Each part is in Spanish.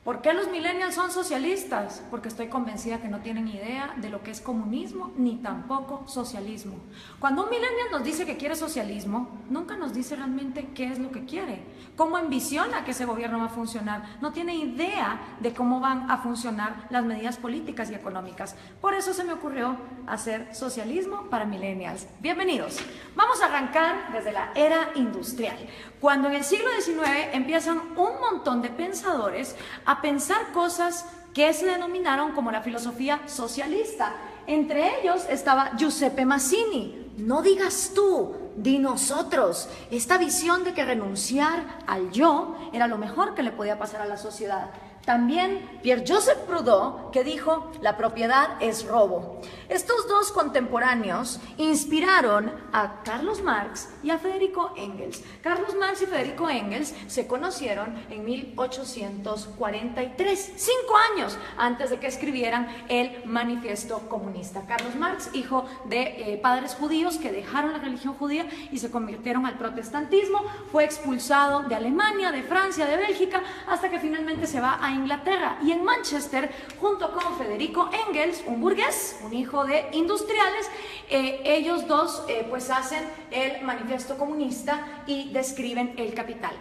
¿Por qué los millennials son socialistas? Porque estoy convencida que no tienen idea de lo que es comunismo ni tampoco socialismo. Cuando un millennial nos dice que quiere socialismo, nunca nos dice realmente qué es lo que quiere, cómo ambiciona que ese gobierno va a funcionar. No tiene idea de cómo van a funcionar las medidas políticas y económicas. Por eso se me ocurrió hacer socialismo para millennials. Bienvenidos. Vamos a arrancar desde la era industrial, cuando en el siglo XIX empiezan un montón de pensadores a pensar cosas que se denominaron como la filosofía socialista. Entre ellos estaba Giuseppe Mazzini. No digas tú, di nosotros. Esta visión de que renunciar al yo era lo mejor que le podía pasar a la sociedad. También Pierre-Joseph Proudhon, que dijo, la propiedad es robo. Estos dos contemporáneos inspiraron a Carlos Marx y a Federico Engels. Carlos Marx y Federico Engels se conocieron en 1843, 5 años antes de que escribieran el Manifiesto Comunista. Carlos Marx, hijo de padres judíos que dejaron la religión judía y se convirtieron al protestantismo, fue expulsado de Alemania, de Francia, de Bélgica, hasta que finalmente se va a Inglaterra, y en Manchester, junto con Federico Engels, un burgués, un hijo de industriales, ellos dos pues hacen el Manifiesto Comunista y describen el capital.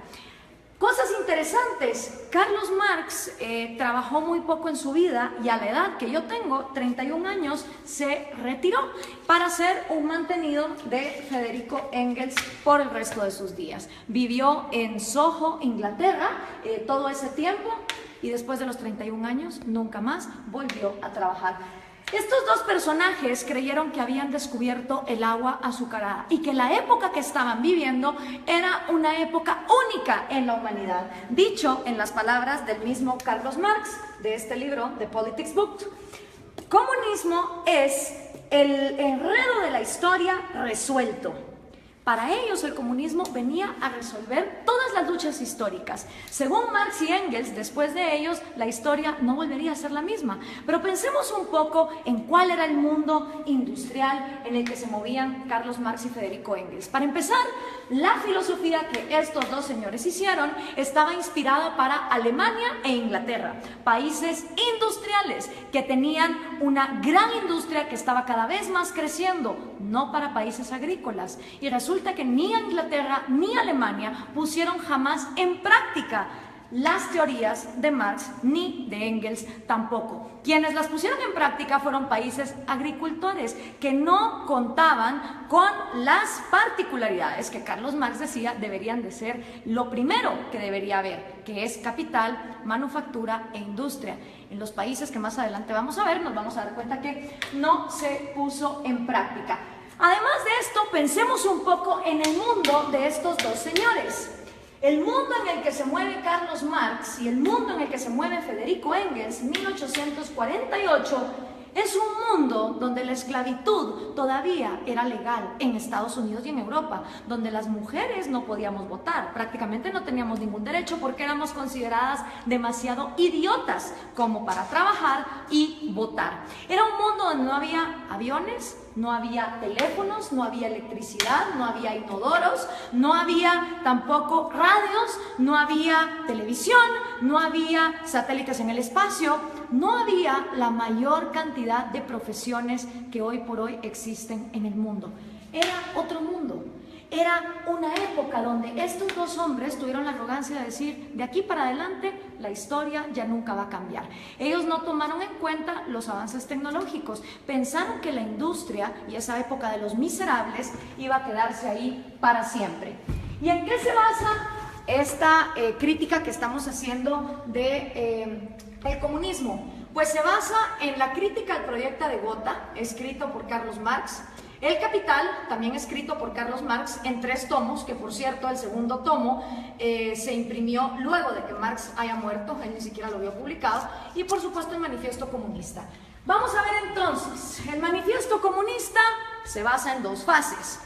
Cosas interesantes, Carlos Marx trabajó muy poco en su vida y a la edad que yo tengo, 31 años, se retiró para ser un mantenido de Federico Engels por el resto de sus días. Vivió en Soho, Inglaterra, todo ese tiempo, y después de los 31 años nunca más volvió a trabajar. Estos dos personajes creyeron que habían descubierto el agua azucarada y que la época que estaban viviendo era una época única en la humanidad. Dicho en las palabras del mismo Carlos Marx, de este libro, The Politics Book, comunismo es el enredo de la historia resuelto. Para ellos el comunismo venía a resolver todas las luchas históricas. Según Marx y Engels, después de ellos la historia no volvería a ser la misma. Pero pensemos un poco en cuál era el mundo industrial en el que se movían Carlos Marx y Federico Engels. Para empezar, la filosofía que estos dos señores hicieron estaba inspirada para Alemania e Inglaterra, países industriales que tenían una gran industria que estaba cada vez más creciendo, no para países agrícolas. Y resulta que ni Inglaterra ni Alemania pusieron jamás en práctica las teorías de Marx ni de Engels tampoco. Quienes las pusieron en práctica fueron países agricultores que no contaban con las particularidades que Carlos Marx decía deberían de ser lo primero que debería haber, que es capital, manufactura e industria. En los países que más adelante vamos a ver, nos vamos a dar cuenta que no se puso en práctica. Además de esto, pensemos un poco en el mundo de estos dos señores. El mundo en el que se mueve Carlos Marx y el mundo en el que se mueve Federico Engels, 1848, es un mundo donde la esclavitud todavía era legal en Estados Unidos y en Europa, donde las mujeres no podíamos votar, prácticamente no teníamos ningún derecho porque éramos consideradas demasiado idiotas como para trabajar y votar. Era un mundo donde no había aviones, no había teléfonos, no había electricidad, no había inodoros, no había tampoco radios, no había televisión, no había satélites en el espacio, no había la mayor cantidad de profesiones que hoy por hoy existen en el mundo. Era otro mundo. Era una época donde estos dos hombres tuvieron la arrogancia de decir, de aquí para adelante la historia ya nunca va a cambiar. Ellos no tomaron en cuenta los avances tecnológicos, pensaron que la industria y esa época de los miserables iba a quedarse ahí para siempre. ¿Y en qué se basa esta crítica que estamos haciendo de el comunismo? Pues se basa en la crítica al proyecto de Gotha, escrito por Carlos Marx, El Capital, también escrito por Carlos Marx en 3 tomos, que por cierto el segundo tomo se imprimió luego de que Marx haya muerto, él ni siquiera lo había publicado, y por supuesto el Manifiesto Comunista. Vamos a ver entonces, el Manifiesto Comunista se basa en 2 fases.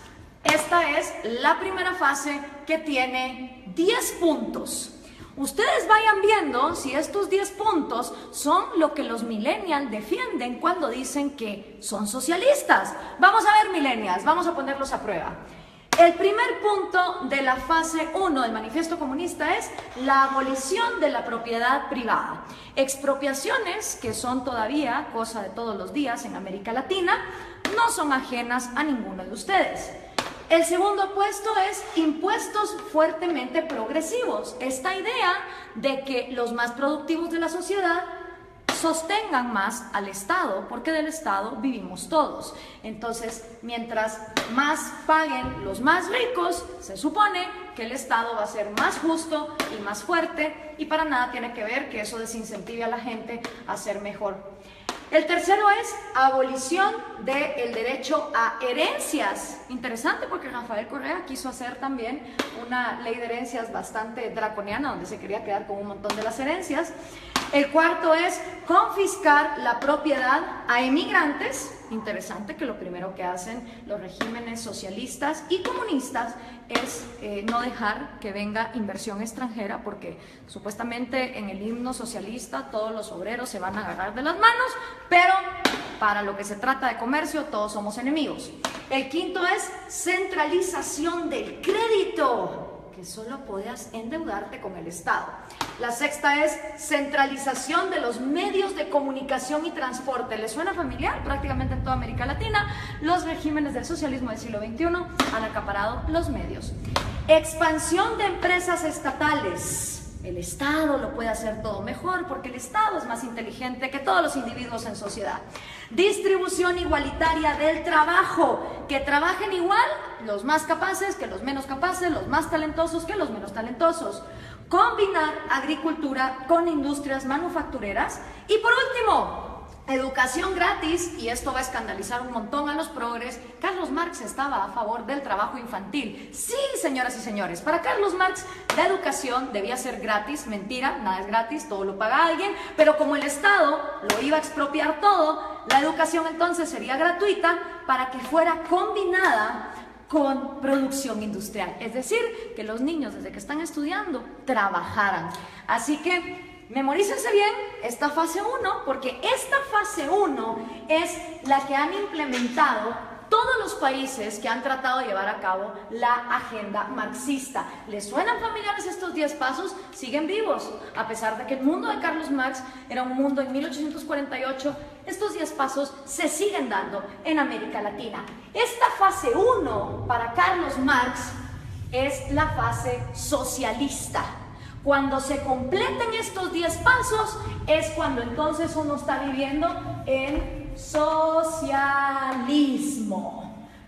Esta es la primera fase, que tiene 10 puntos. Ustedes vayan viendo si estos 10 puntos son lo que los millennials defienden cuando dicen que son socialistas. Vamos a ver, millennials, vamos a ponerlos a prueba. El primer punto de la fase 1 del Manifiesto Comunista es la abolición de la propiedad privada. Expropiaciones, que son todavía cosa de todos los días en América Latina, no son ajenas a ninguno de ustedes. El segundo puesto es impuestos fuertemente progresivos. Esta idea de que los más productivos de la sociedad sostengan más al Estado, porque del Estado vivimos todos. Entonces, mientras más paguen los más ricos, se supone que el Estado va a ser más justo y más fuerte, y para nada tiene que ver que eso desincentive a la gente a ser mejor. El tercero es abolición del derecho a herencias. Interesante, porque Rafael Correa quiso hacer también una ley de herencias bastante draconiana, donde se quería quedar con un montón de las herencias. El cuarto es confiscar la propiedad a emigrantes. Interesante que lo primero que hacen los regímenes socialistas y comunistas es no dejar que venga inversión extranjera, porque supuestamente en el himno socialista todos los obreros se van a agarrar de las manos, pero para lo que se trata de comercio todos somos enemigos. El quinto es centralización del crédito, que solo podías endeudarte con el Estado. La sexta es centralización de los medios de comunicación y transporte. ¿Les suena familiar? Prácticamente en toda América Latina, los regímenes del socialismo del siglo XXI han acaparado los medios. Expansión de empresas estatales. El Estado lo puede hacer todo mejor, porque el Estado es más inteligente que todos los individuos en sociedad. Distribución igualitaria del trabajo, que trabajen igual los más capaces que los menos capaces, los más talentosos que los menos talentosos. Combinar agricultura con industrias manufactureras. Y por último, educación gratis, y esto va a escandalizar un montón a los progres. Carlos Marx estaba a favor del trabajo infantil. Sí, señoras y señores, para Carlos Marx la educación debía ser gratis. Mentira, nada es gratis, todo lo paga alguien, pero como el Estado lo iba a expropiar todo, la educación entonces sería gratuita para que fuera combinada con producción industrial, es decir, que los niños desde que están estudiando trabajaran. Así que memorícense bien esta fase 1, porque esta fase 1 es la que han implementado todos los países que han tratado de llevar a cabo la agenda marxista. ¿Les suenan familiares estos 10 pasos? Siguen vivos, a pesar de que el mundo de Carlos Marx era un mundo en 1848, estos 10 pasos se siguen dando en América Latina. Esta fase 1 para Carlos Marx es la fase socialista. Cuando se completen estos 10 pasos es cuando entonces uno está viviendo en socialismo,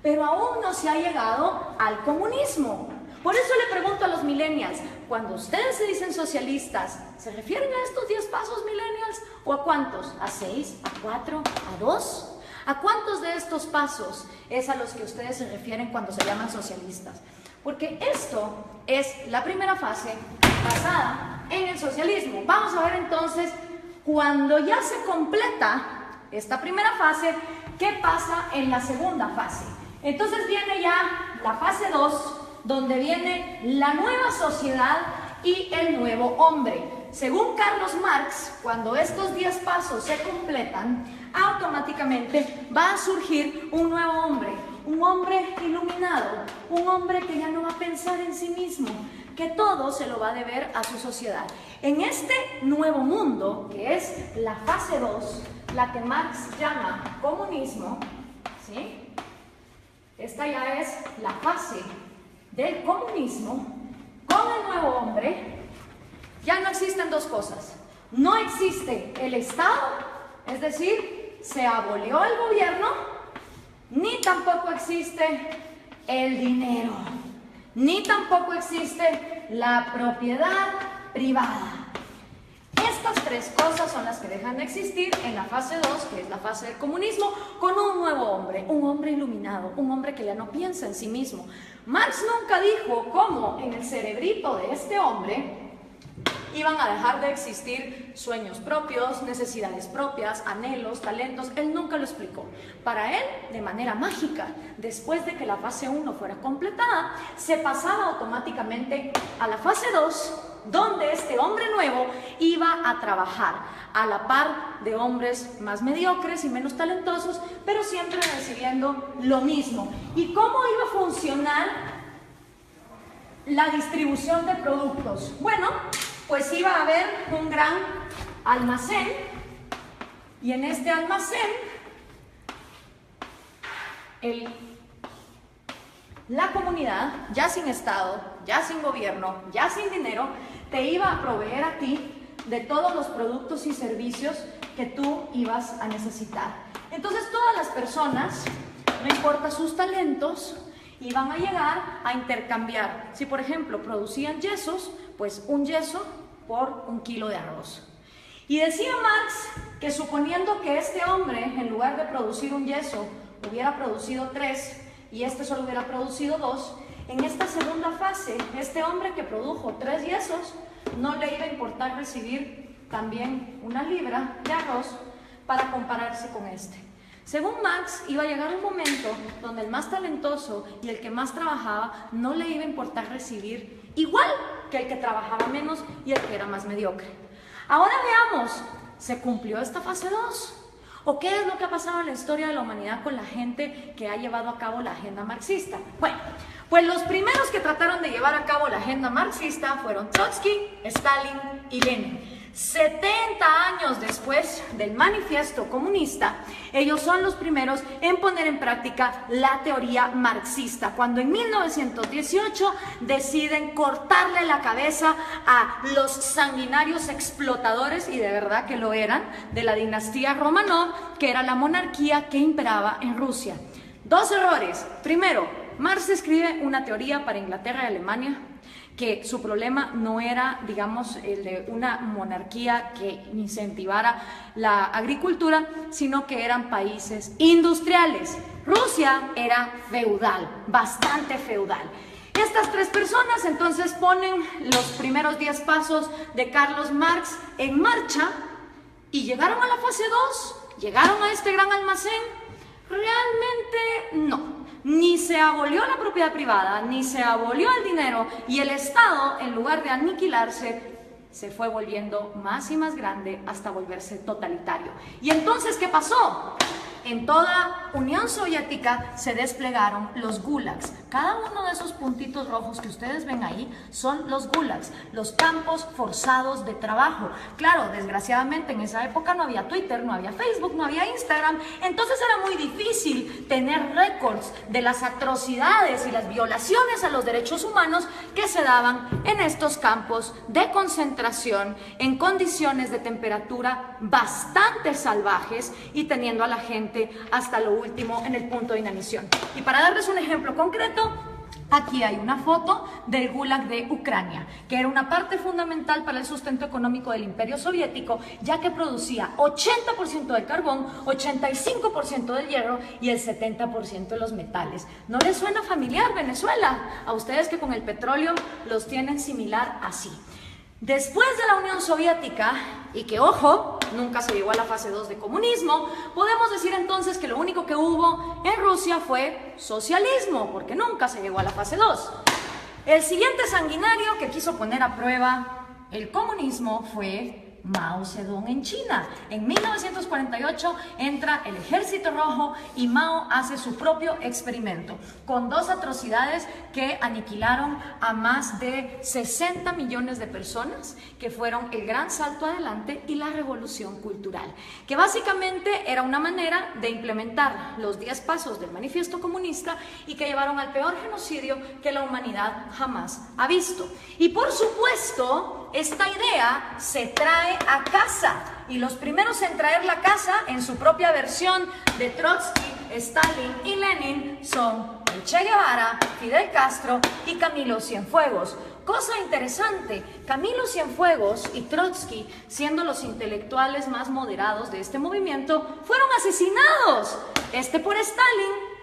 pero aún no se ha llegado al comunismo. Por eso le pregunto a los millennials, cuando ustedes se dicen socialistas, ¿se refieren a estos 10 pasos, millennials? ¿O a cuántos? ¿A 6? ¿A 4? ¿A 2? ¿A cuántos de estos pasos es a los que ustedes se refieren cuando se llaman socialistas? Porque esto es la primera fase basada en el socialismo. Vamos a ver entonces, cuando ya se completa esta primera fase, ¿qué pasa en la segunda fase? Entonces viene ya la fase 2, donde viene la nueva sociedad y el nuevo hombre. Según Carlos Marx, cuando estos 10 pasos se completan, automáticamente va a surgir un nuevo hombre, un hombre iluminado, un hombre que ya no va a pensar en sí mismo, que todo se lo va a deber a su sociedad. En este nuevo mundo, que es la fase 2, la que Marx llama comunismo, ¿sí? Esta ya es la fase del comunismo. Con el nuevo hombre ya no existen dos cosas. No existe el Estado, es decir, se abolió el gobierno, ni tampoco existe el dinero, ni tampoco existe la propiedad privada. Estas tres cosas son las que dejan de existir en la fase 2, que es la fase del comunismo, con un nuevo hombre, un hombre iluminado, un hombre que ya no piensa en sí mismo. Marx nunca dijo cómo en el cerebrito de este hombre iban a dejar de existir sueños propios, necesidades propias, anhelos, talentos. Él nunca lo explicó. Para él, de manera mágica, después de que la fase 1 fuera completada, se pasaba automáticamente a la fase 2, donde este hombre nuevo iba a trabajar a la par de hombres más mediocres y menos talentosos, pero siempre recibiendo lo mismo. ¿Y cómo iba a funcionar la distribución de productos. Bueno, pues iba a haber un gran almacén y en este almacén la comunidad, ya sin Estado, ya sin gobierno, ya sin dinero, te iba a proveer a ti de todos los productos y servicios que tú ibas a necesitar. Entonces todas las personas, no importa sus talentos, iban a llegar a intercambiar. Si por ejemplo producían yesos, pues un yeso por 1 kilo de arroz. Y decía Marx que suponiendo que este hombre, en lugar de producir un yeso, hubiera producido 3 y este solo hubiera producido 2, en esta segunda fase, este hombre que produjo 3 yesos, no le iba a importar recibir también 1 libra de arroz para compararse con este. Según Marx, iba a llegar un momento donde el más talentoso y el que más trabajaba no le iba a importar recibir igual que el que trabajaba menos y el que era más mediocre. Ahora veamos, ¿se cumplió esta fase 2? ¿O qué es lo que ha pasado en la historia de la humanidad con la gente que ha llevado a cabo la agenda marxista? Bueno, pues los primeros que trataron de llevar a cabo la agenda marxista fueron Trotsky, Stalin y Lenin. 70 años después del manifiesto comunista, ellos son los primeros en poner en práctica la teoría marxista, cuando en 1918 deciden cortarle la cabeza a los sanguinarios explotadores, y de verdad que lo eran, de la dinastía Romanov, que era la monarquía que imperaba en Rusia. 2 errores. Primero, Marx escribe una teoría para Inglaterra y Alemania, que su problema no era, digamos, el de una monarquía que incentivara la agricultura, sino que eran países industriales. Rusia era feudal, bastante feudal. Estas 3 personas entonces ponen los primeros 10 pasos de Carlos Marx en marcha y llegaron a la fase 2, llegaron a este gran almacén. Realmente no. Ni se abolió la propiedad privada, ni se abolió el dinero, y el Estado, en lugar de aniquilarse, se fue volviendo más y más grande hasta volverse totalitario. ¿Y entonces qué pasó? En toda Unión Soviética se desplegaron los gulags. Cada uno de esos puntitos rojos que ustedes ven ahí son los gulags, los campos forzados de trabajo. Claro, desgraciadamente en esa época no había Twitter, no había Facebook, no había Instagram, entonces era muy difícil tener récords de las atrocidades y las violaciones a los derechos humanos que se daban en estos campos de concentración en condiciones de temperatura bastante salvajes y teniendo a la gente hasta lo último en el punto de inanición. Y para darles un ejemplo concreto, aquí hay una foto del Gulag de Ucrania, que era una parte fundamental para el sustento económico del Imperio Soviético, ya que producía 80% del carbón, 85% del hierro y el 70% de los metales. ¿No les suena familiar Venezuela? A ustedes que con el petróleo los tienen similar así. Después de la Unión Soviética, y que ojo, nunca se llegó a la fase 2 de comunismo, podemos decir entonces que lo único que hubo en Rusia fue socialismo, porque nunca se llegó a la fase 2. El siguiente sanguinario que quiso poner a prueba el comunismo fue Mao Zedong en China. En 1948 entra el Ejército Rojo y Mao hace su propio experimento con 2 atrocidades que aniquilaron a más de 60 millones de personas, que fueron el gran salto adelante y la revolución cultural, que básicamente era una manera de implementar los 10 pasos del manifiesto comunista y que llevaron al peor genocidio que la humanidad jamás ha visto. Y por supuesto, esta idea se trae a casa, y los primeros en traer la casa en su propia versión de Trotsky, Stalin y Lenin son el Che Guevara, Fidel Castro y Camilo Cienfuegos. Cosa interesante, Camilo Cienfuegos y Trotsky, siendo los intelectuales más moderados de este movimiento, fueron asesinados, este por Stalin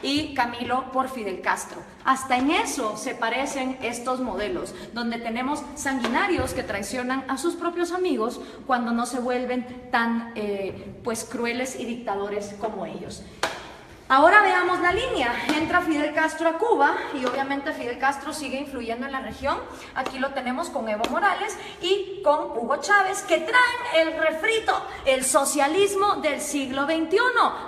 y Camilo por Fidel Castro. Hasta en eso se parecen estos modelos, donde tenemos sanguinarios que traicionan a sus propios amigos cuando no se vuelven tan pues crueles y dictadores como ellos. Ahora veamos la línea. Entra Fidel Castro a Cuba y obviamente Fidel Castro sigue influyendo en la región. Aquí lo tenemos con Evo Morales y con Hugo Chávez, que traen el refrito, el socialismo del siglo XXI.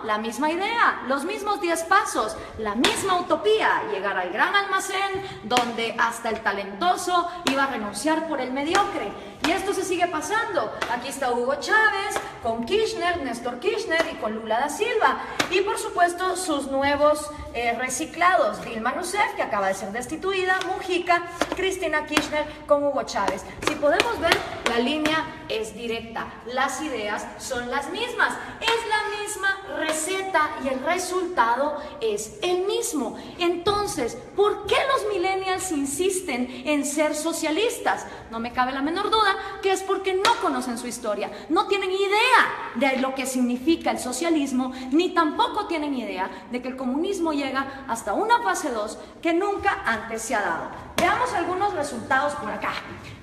La misma idea, los mismos 10 pasos, la misma utopía, llegar al gran almacén donde hasta el talentoso iba a renunciar por el mediocre. Y esto se sigue pasando. Aquí está Hugo Chávez con Kirchner, Néstor Kirchner y con Lula da Silva. Y por supuesto sus nuevos reciclados, Dilma Rousseff, que acaba de ser destituida, Mujica, Cristina Kirchner con Hugo Chávez. Si podemos ver, la línea es directa, las ideas son las mismas, es la misma receta y el resultado es el mismo. Entonces, ¿por qué los millennials insisten en ser socialistas? No me cabe la menor duda que es porque no conocen su historia, no tienen idea de lo que significa el socialismo, ni tampoco tienen idea de que el comunismo llega hasta una fase 2 que nunca antes se ha dado. Veamos algunos resultados por acá.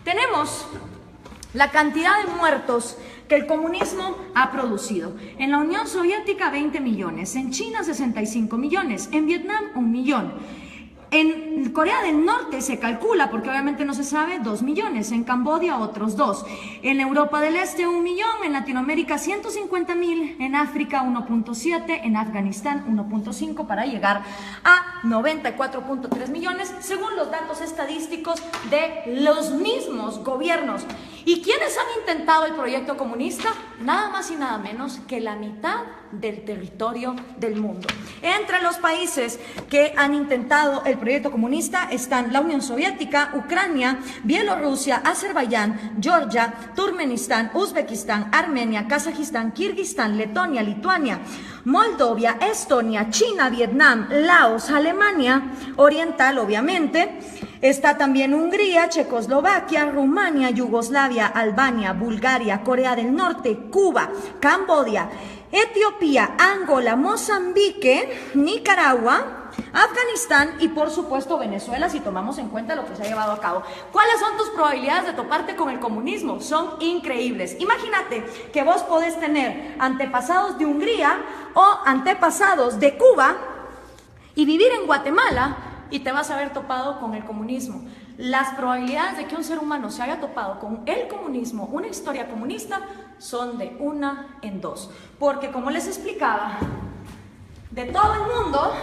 Tenemos la cantidad de muertos que el comunismo ha producido. En la Unión Soviética 20 millones, en China 65 millones, en Vietnam 1 millón. En Corea del Norte se calcula, porque obviamente no se sabe, 2 millones, en Camboya otros 2, en Europa del Este 1 millón, en Latinoamérica 150.000, en África 1.7, en Afganistán 1.5 para llegar a 94.3 millones, según los datos estadísticos de los mismos gobiernos. ¿Y quiénes han intentado el proyecto comunista? Nada más y nada menos que la mitad del territorio del mundo. Entre los países que han intentado el proyecto comunista están la Unión Soviética, Ucrania, Bielorrusia, Azerbaiyán, Georgia, Turkmenistán, Uzbekistán, Armenia, Kazajistán, Kirguistán, Letonia, Lituania, Moldovia, Estonia, China, Vietnam, Laos, Alemania Oriental, obviamente. Está también Hungría, Checoslovaquia, Rumania, Yugoslavia, Albania, Bulgaria, Corea del Norte, Cuba, Camboya, Etiopía, Angola, Mozambique, Nicaragua, Afganistán y por supuesto Venezuela, si tomamos en cuenta lo que se ha llevado a cabo. ¿Cuáles son tus probabilidades de toparte con el comunismo? Son increíbles. Imagínate que vos podés tener antepasados de Hungría o antepasados de Cuba y vivir en Guatemala y te vas a haber topado con el comunismo. Las probabilidades de que un ser humano se haya topado con el comunismo, una historia comunista, son de 1 en 2. Porque como les explicaba, de todo el mundo,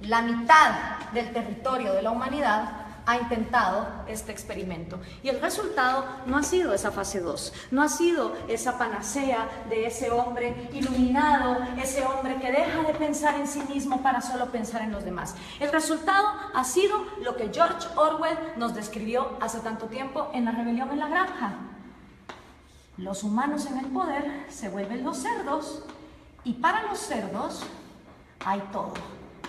la mitad del territorio de la humanidad ha intentado este experimento. Y el resultado no ha sido esa fase 2, no ha sido esa panacea de ese hombre iluminado, ese hombre que deja de pensar en sí mismo para solo pensar en los demás. El resultado ha sido lo que George Orwell nos describió hace tanto tiempo en La rebelión en la granja. Los humanos en el poder se vuelven los cerdos y para los cerdos hay todo,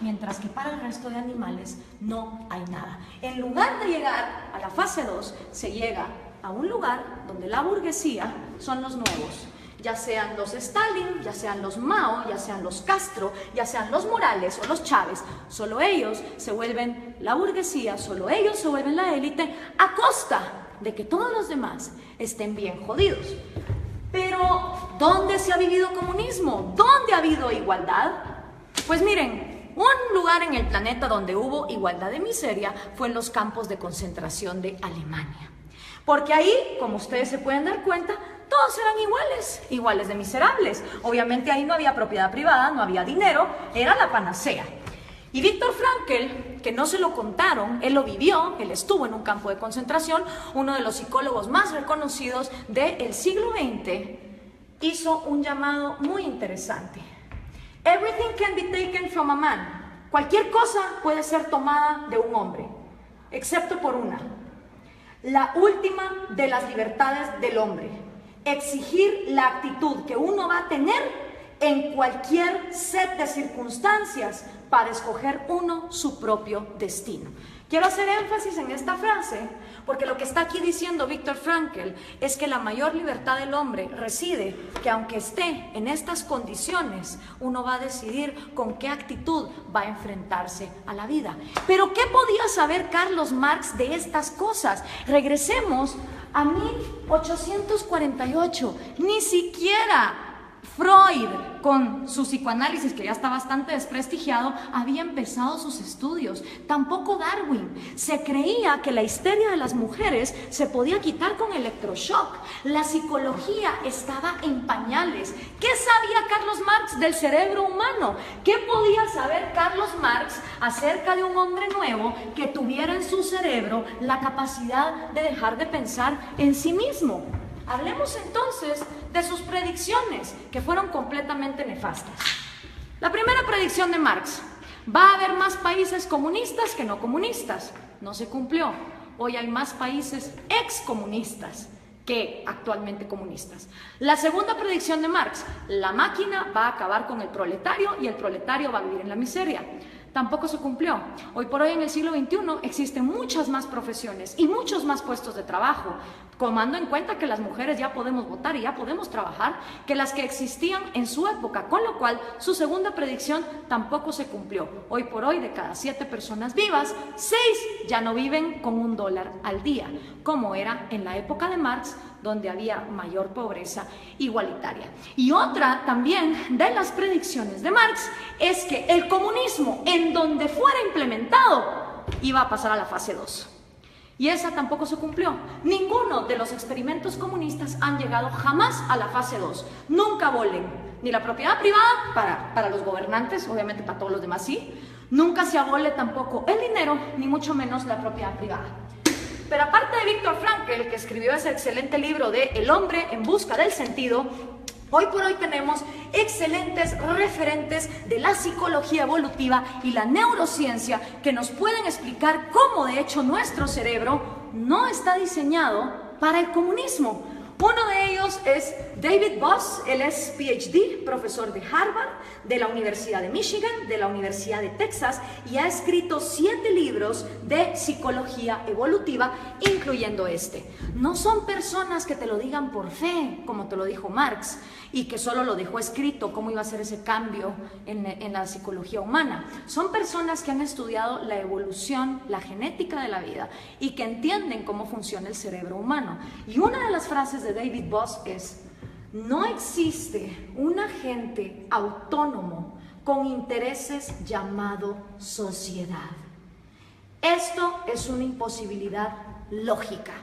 mientras que para el resto de animales no hay nada. En lugar de llegar a la fase 2, se llega a un lugar donde la burguesía son los nuevos, ya sean los Stalin, ya sean los Mao, ya sean los Castro, ya sean los Morales o los Chávez. Solo ellos se vuelven la burguesía, solo ellos se vuelven la élite a costa de que todos los demás estén bien jodidos. Pero, ¿dónde se ha vivido comunismo? ¿Dónde ha habido igualdad? Pues miren, un lugar en el planeta donde hubo igualdad de miseria fue en los campos de concentración de Alemania. Porque ahí, como ustedes se pueden dar cuenta, todos eran iguales de miserables. Obviamente ahí no había propiedad privada, no había dinero, era la panacea. Y Viktor Frankl, que no se lo contaron, él lo vivió, él estuvo en un campo de concentración, uno de los psicólogos más reconocidos del siglo XX, hizo un llamado muy interesante. Everything can be taken from a man. Cualquier cosa puede ser tomada de un hombre, excepto por una. La última de las libertades del hombre. Exigir la actitud que uno va a tener en cualquier set de circunstancias para escoger uno su propio destino. Quiero hacer énfasis en esta frase porque lo que está aquí diciendo Viktor Frankl es que la mayor libertad del hombre reside que aunque esté en estas condiciones, uno va a decidir con qué actitud va a enfrentarse a la vida. Pero ¿qué podía saber Carlos Marx de estas cosas? Regresemos a 1848, ni siquiera Freud, con su psicoanálisis, que ya está bastante desprestigiado, había empezado sus estudios. Tampoco Darwin. Se creía que la histeria de las mujeres se podía quitar con electroshock. La psicología estaba en pañales. ¿Qué sabía Carlos Marx del cerebro humano? ¿Qué podía saber Carlos Marx acerca de un hombre nuevo que tuviera en su cerebro la capacidad de dejar de pensar en sí mismo? Hablemos entonces de sus predicciones, que fueron completamente nefastas. La primera predicción de Marx: va a haber más países comunistas que no comunistas. No se cumplió. Hoy hay más países excomunistas que actualmente comunistas. La segunda predicción de Marx: la máquina va a acabar con el proletario y el proletario va a vivir en la miseria. Tampoco se cumplió. Hoy por hoy, en el siglo XXI, existen muchas más profesiones y muchos más puestos de trabajo, tomando en cuenta que las mujeres ya podemos votar y ya podemos trabajar, que las que existían en su época, con lo cual su segunda predicción tampoco se cumplió. Hoy por hoy, de cada 7 personas vivas, 6 ya no viven con $1 al día, como era en la época de Marx, donde había mayor pobreza igualitaria. Y otra también de las predicciones de Marx es que el comunismo, en donde fuera implementado, iba a pasar a la fase 2. Y esa tampoco se cumplió. Ninguno de los experimentos comunistas han llegado jamás a la fase 2. Nunca abolen ni la propiedad privada para los gobernantes, obviamente para todos los demás sí. Nunca se abole tampoco el dinero, ni mucho menos la propiedad privada. Pero aparte de Viktor Frankl, que escribió ese excelente libro de El hombre en busca del sentido, hoy por hoy tenemos excelentes referentes de la psicología evolutiva y la neurociencia que nos pueden explicar cómo de hecho nuestro cerebro no está diseñado para el comunismo. Uno de ellos es David Boss. Él es PhD, profesor de Harvard, de la Universidad de Michigan, de la Universidad de Texas, y ha escrito 7 libros de psicología evolutiva, incluyendo este. No son personas que te lo digan por fe, como te lo dijo Marx, y que solo lo dejó escrito cómo iba a ser ese cambio en la psicología humana. Son personas que han estudiado la evolución, la genética de la vida, y que entienden cómo funciona el cerebro humano. Y una de las frases de David Boss es: no existe un agente autónomo con intereses llamado sociedad. Esto es una imposibilidad lógica.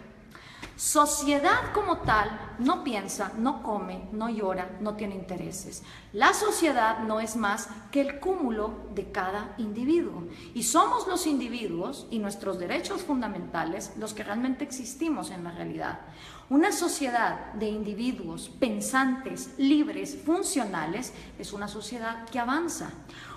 Sociedad como tal no piensa, no come, no llora, no tiene intereses. La sociedad no es más que el cúmulo de cada individuo. Y somos los individuos y nuestros derechos fundamentales los que realmente existimos en la realidad. Una sociedad de individuos pensantes, libres, funcionales, es una sociedad que avanza.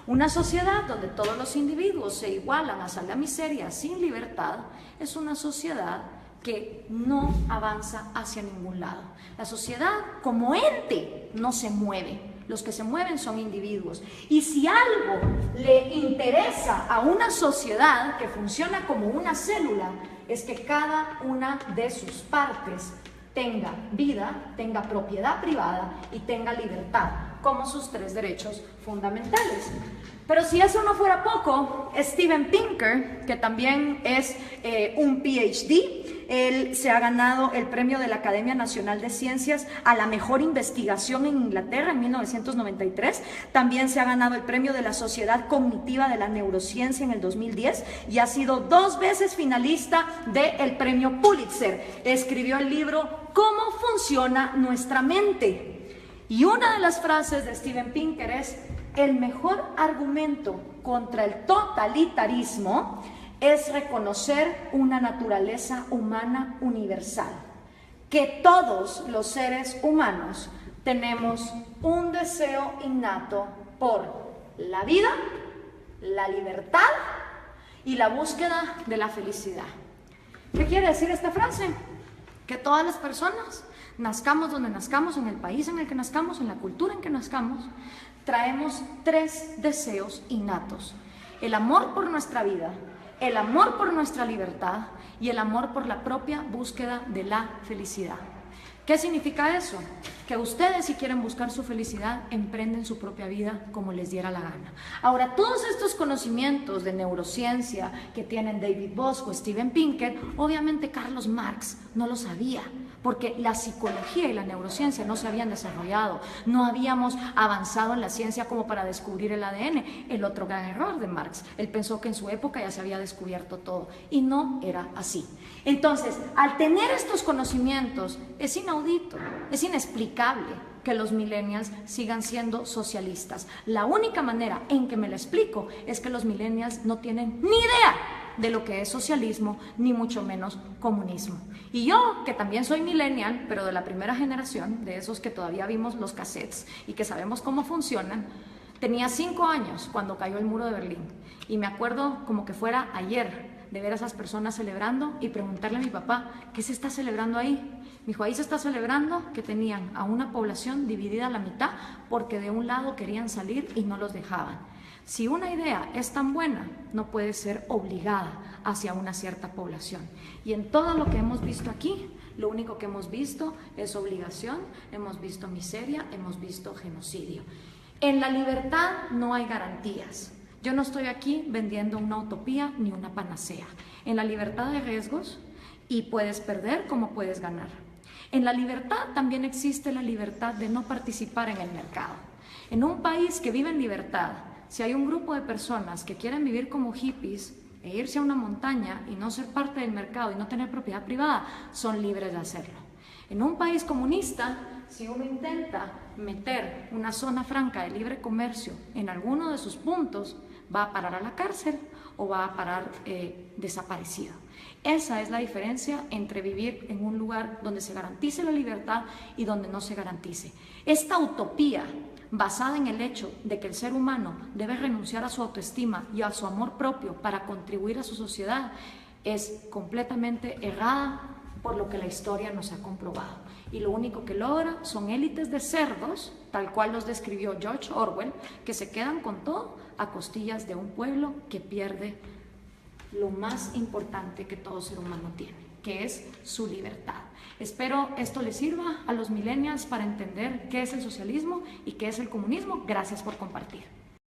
Una sociedad donde todos los individuos se igualan hasta la miseria sin libertad, es una sociedad que no avanza hacia ningún lado. La sociedad como ente no se mueve. Los que se mueven son individuos. Y si algo le interesa a una sociedad que funciona como una célula, es que cada una de sus partes tenga vida, tenga propiedad privada y tenga libertad, como sus 3 derechos fundamentales. Pero si eso no fuera poco, Steven Pinker, que también es un PhD, él se ha ganado el premio de la Academia Nacional de Ciencias a la mejor investigación en Inglaterra en 1993. También se ha ganado el premio de la Sociedad Cognitiva de la Neurociencia en el 2010 y ha sido 2 veces finalista del premio Pulitzer. Escribió el libro ¿Cómo funciona nuestra mente? Y una de las frases de Steven Pinker es: el mejor argumento contra el totalitarismo es reconocer una naturaleza humana universal, que todos los seres humanos tenemos un deseo innato por la vida, la libertad y la búsqueda de la felicidad. ¿Qué quiere decir esta frase? Que todas las personas, nazcamos donde nazcamos, en el país en el que nazcamos, en la cultura en que nazcamos, traemos 3 deseos innatos: el amor por nuestra vida, el amor por nuestra libertad y el amor por la propia búsqueda de la felicidad. ¿Qué significa eso? Que ustedes, si quieren buscar su felicidad, emprenden su propia vida como les diera la gana. Ahora, todos estos conocimientos de neurociencia que tienen David Boss o Steven Pinker, obviamente Carlos Marx no lo sabía, porque la psicología y la neurociencia no se habían desarrollado, no habíamos avanzado en la ciencia como para descubrir el ADN, el otro gran error de Marx. Él pensó que en su época ya se había descubierto todo, y no era así. Entonces, al tener estos conocimientos, es inaudito, es inexplicable que los millennials sigan siendo socialistas. La única manera en que me lo explico es que los millennials no tienen ni idea de lo que es socialismo, ni mucho menos comunismo. Y yo, que también soy millennial, pero de la primera generación, de esos que todavía vimos los cassettes y que sabemos cómo funcionan, tenía 5 años cuando cayó el muro de Berlín, y me acuerdo como que fuera ayer de ver a esas personas celebrando y preguntarle a mi papá, ¿qué se está celebrando ahí? Me dijo, ahí se está celebrando que tenían a una población dividida a la mitad porque de un lado querían salir y no los dejaban. Si una idea es tan buena, no puede ser obligada hacia una cierta población. Y en todo lo que hemos visto aquí, lo único que hemos visto es obligación, hemos visto miseria, hemos visto genocidio. En la libertad no hay garantías. Yo no estoy aquí vendiendo una utopía ni una panacea. En la libertad hay riesgos y puedes perder como puedes ganar. En la libertad también existe la libertad de no participar en el mercado. En un país que vive en libertad, si hay un grupo de personas que quieren vivir como hippies e irse a una montaña y no ser parte del mercado y no tener propiedad privada, son libres de hacerlo. En un país comunista, si uno intenta meter una zona franca de libre comercio en alguno de sus puntos, va a parar a la cárcel o va a parar desaparecido. Esa es la diferencia entre vivir en un lugar donde se garantice la libertad y donde no se garantice. Esta utopía basada en el hecho de que el ser humano debe renunciar a su autoestima y a su amor propio para contribuir a su sociedad, es completamente errada por lo que la historia nos ha comprobado. Y lo único que logra son élites de cerdos, tal cual los describió George Orwell, que se quedan con todo a costillas de un pueblo que pierde lo más importante que todo ser humano tiene, que es su libertad. Espero esto les sirva a los millennials para entender qué es el socialismo y qué es el comunismo. Gracias por compartir.